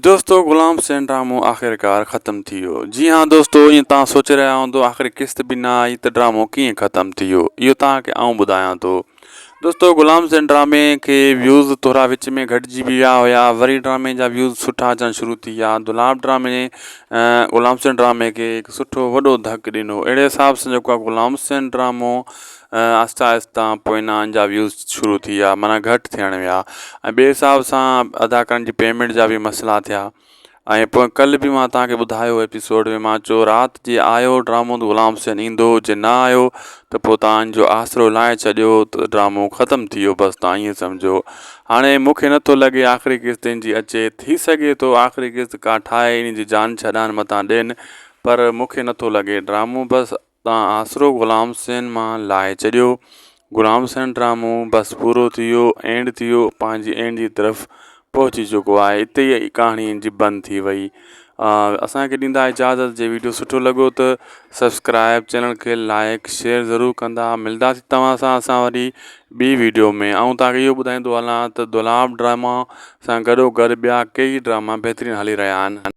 दोस्तों गुलाम हुसैन ड्रामो आख़िरकार ख़त्म थी वियो। जी हाँ दोस्तों, ईअं तव्हां सोचे रहिया हूंदो आख़िर किस्त बि न आई त ड्रामो कीअं ख़त्म थी वियो। इहो तव्हांखे आउं ॿुधायां थो। दोस्तों गुलाम हुसैन ड्रामे के व्यूज़ थोड़ा विच में घटिजी विया हुया, वरी ड्रामे जा व्यूज़ सुठा अचणु शुरू थी विया। दुलाब ड्रामे गुलाम हुसैन ड्रामे खे हिकु सुठो वॾो धकु ॾिनो। अहिड़े हिसाब सां जेको आहे गुलाम हुसैन ड्रामो आहिस्ता आहिस्ता पोइना जा व्यूज़ शुरू थी विया, माना घटि थियण विया। ऐं ॿिए हिसाब सां अदाकारनि जी पेमेंट जा बि मसइला थिया। ऐं पोइ कल्ह बि मां तव्हांखे ॿुधायो एपिसोड में, मां चयो राति जे आयो ड्रामो त गुलाम हुसैन ईंदो, जे न आयो त पोइ तव्हांजो आसिरो लाहे छॾियो त ड्रामो ख़तमु थी वियो, बसि तव्हां ईअं सम्झो। हाणे मूंखे नथो लॻे आख़िरी किस्त इन जी अचे, थी सघे थो आख़िरी किस्त का ठाहे इन जी जान छॾाइनि मथां ॾियनि, पर मूंखे नथो लॻे। ड्रामो बसि तव्हां आसिरो गुलाम हुसैन मां लाहे छॾियो। गुलाम हुसैन ड्रामो बसि पूरो थी वियो, एंड थी वियो, पंहिंजी एंड जी तरफ़ पहुची चुको आहे। हिते ई कहाणी इन जी बंदि थी वई। असांखे ॾींदा इजाज़त। जे वीडियो सुठो लॻो त सब्सक्राइब, चैनल खे लाइक शेयर ज़रूरु कंदा। मिलंदासीं तव्हां सां असां वरी ॿी वीडियो में। ऐं तव्हांखे इहो ॿुधाईंदो हलां त दुलाब ड्रामा सां गॾोगॾु ॿिया कई ड्रामा बहितरीनु हली रहिया आहिनि।